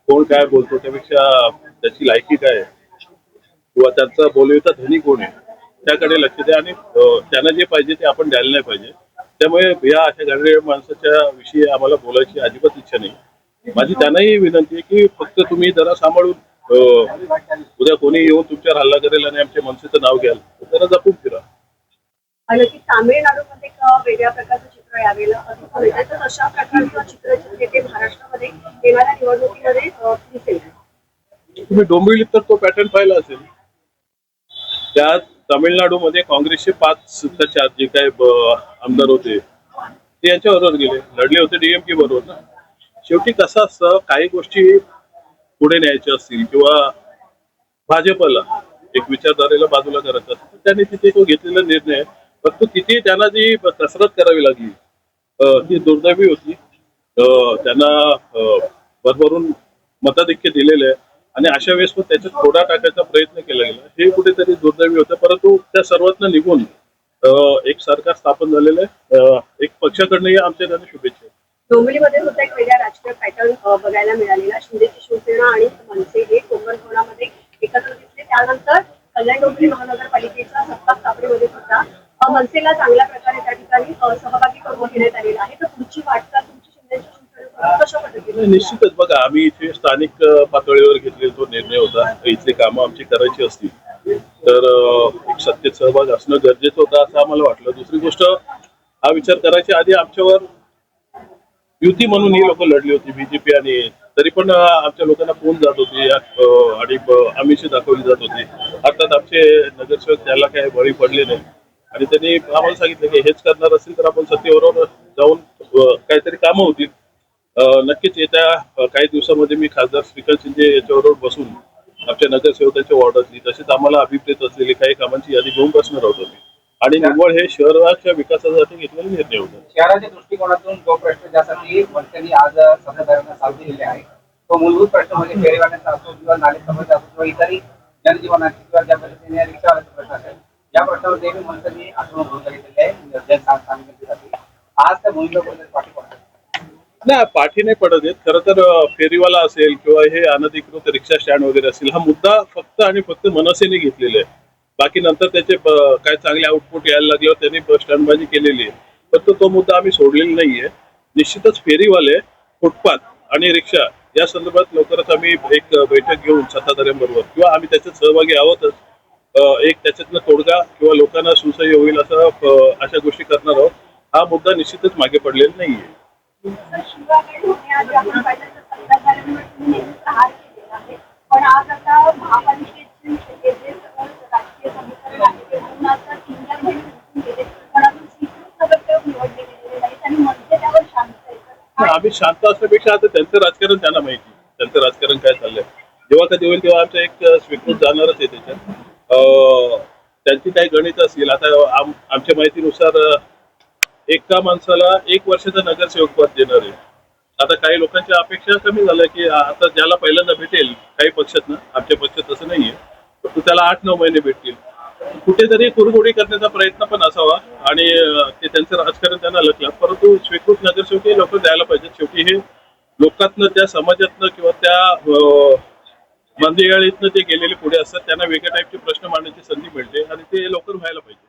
कोण काय बोलतो त्यापेक्षा त्याची लायकी काय आहे किंवा त्यांचा बोलवेचा धनी कोण आहे त्याकडे लक्ष द्या आणि त्यांना जे पाहिजे ते आपण द्यायला नाही पाहिजे. त्यामुळे या अशा गाडीच्या माणसाच्या विषयी आम्हाला बोलायची अजिबात इच्छा नाही. माझी त्यांनाही विनंती आहे की फक्त तुम्ही जरा सांभाळून उद्या कोणी येऊन तुमच्यावर हल्ला करेल आणि आमच्या मनसेचं नाव घ्याल तर जरा जपून फिरा. आणि की तामिळनाडूमध्ये एक वेगळ्या प्रकारचं चित्र यावेळेला दिसून येतं, तर अशा प्रकारचं चित्र जे ते महाराष्ट्रामध्ये येणाऱ्या निवडणुकीमध्ये दिसेल. तुम्ही डोंबिवलीत तर तो पॅटर्न पाहिला असेल. त्या तामिळनाडूमध्ये काँग्रेसचे 5 का 4 जे काय आमदार होते ते यांच्याबरोबर गेले, लढले होते डीएमके बरोबर ना. शेवटी कसं असतं काही गोष्टी पुढे न्यायच्या असतील किंवा भाजपला एक विचारधारेला बाजूला करायचं असतं तर त्यांनी तिथे तो घेतलेला निर्णय फक्त तिथे त्यांना जी कसरत करावी लागली ती दुर्दैवी होती. त्यांना भरभरून मताधिक्य दिलेलं आहे आणि अशा वेळेस पण त्याच्यात थोडा टाकायचा प्रयत्न केला गेला हे कुठेतरी दुर्दैवी होतं. परंतु त्या सर्वातनं निघून एक सरकार स्थापन झालेलं आहे. एक पक्षाकडनंही आमच्या त्यांना शुभेच्छा. डोंबिवलीमध्ये सुद्धा एक वेगळा राजकीय पॅटर्न बघायला मिळालेला. शिंदेची शिवसेना आणि मनसे हे कोकणकोणामध्ये एकत्र दिसले. त्यानंतर कल्याण डोंबिवली महानगरपालिकेच्या सत्ता स्थापनेमध्ये सुद्धा मनसेला चांगल्या प्रकारे त्या ठिकाणी सहभागी करून घेण्यात आलेला आहे. तर पुढची वाटचाल तुमची शिंदेची शिवसेना कशा पद्धतीने? निश्चितच बघा आम्ही इथे स्थानिक पातळीवर घेतलेला तो निर्णय होता. इथली कामं आमची करायची असतील तर एक सत्तेत सहभाग असणं गरजेचं होतं असं आम्हाला वाटलं. दुसरी गोष्ट हा विचार करायच्या आधी आमच्यावर युती म्हणून ही लोक लढली होती बीजेपी आणि तरी पण आमच्या लोकांना फोन जात होती आणि आमिषी दाखवली जात होती. अर्थात आमचे नगरसेवक त्याला काही बळी पडले नाही आणि त्यांनी आम्हाला सांगितलं की हेच करणार असेल तर आपण सत्तेबरोबर जाऊन काहीतरी कामं होतील. नक्कीच येत्या काही दिवसामध्ये मी खासदार श्रीकांत शिंदे याच्याबरोबर बसून आमच्या नगरसेवकांच्या वॉर्डातली तसेच आम्हाला अभिप्रेत असलेली काही कामांची यादी घेऊन बसणार आहोत आम्ही. आणि निव्वळ हे शहराच्या विकासासाठी घेतलेला निर्णय होता. शहराच्या दृष्टिकोनातून जो प्रश्न ज्यासाठी मनसेने आज सत्ताधाऱ्यांना साथ दिलेले आहे तो मूलभूत प्रश्न म्हणजे फेरीवाल्यांचा असो किंवा नाले समस्या असो किंवा इतरही जनजीवनाची किंवा ज्या पद्धतीने रिक्षावाल्याचा प्रश्न असेल या प्रश्नावर देखील मनसेने आक्रमक भूमिका घेतलेली आहे जनसामान्यांसाठी. आज त्या भूमिकेबद्दल पाठिंबा नाही पाठी नाही पडत आहेत. खरं तर फेरीवाला असेल किंवा हे अनधिकृत रिक्षा स्टँड वगैरे असेल हा मुद्दा फक्त आणि फक्त मनसेने घेतलेला आहे. बाकी नंतर त्याचे काय चांगले आउटपुट यायला लागल्यावर त्यांनी स्टँडबाजी केलेली आहे. फक्त तो मुद्दा आम्ही सोडलेला नाहीये. निश्चितच फेरीवाले फुटपाथ आणि रिक्षा या संदर्भात लवकरच आम्ही एक बैठक घेऊन सत्ताधाऱ्यांबरोबर किंवा आम्ही त्याच्यात सहभागी आहोतच एक त्याच्यातनं तोडगा किंवा लोकांना सुसह्य होईल असं अशा गोष्टी करणार आहोत. हा मुद्दा निश्चितच मागे पडलेला नाहीये. पण आज आता महापालिकेची राजकीय समीकरण आहे आणि मनसे त्यावर शांत आहे. आम्ही शांत असण्यापेक्षा आता त्यांचं राजकारण त्यांना माहिती त्यांचं राजकारण काय चाललंय. जेव्हा कधी होईल तेव्हा आमचं एक स्वीकृत जाणारच आहे त्याच्यात. त्यांची काही गणित असतील. आता आमच्या माहितीनुसार एका माणसाला 1 वर्षाचा नगरसेवक पद देणार आहे. आता काही लोकांच्या अपेक्षा कमी झाल्या की आता ज्याला पहिल्यांदा भेटेल काही पक्षात आमच्या पक्षात तसं नाहीये तर त्याला 8-9 महिने भेटतील. कुठेतरी कुरघोडी करण्याचा प्रयत्न पण असावा आणि ते त्यांचं राजकारण त्यांना लक्षात. परंतु स्वीकृत नगरसेवक हे लोक द्यायला पाहिजेत. शेवटी हे लोकांतनं त्या समाजातनं किंवा त्या मंदिराळीतनं ते गेलेले पुढे असतात त्यांना वेगळ्या टाईपचे प्रश्न मांडण्याची संधी मिळते आणि ते लवकर व्हायला पाहिजे.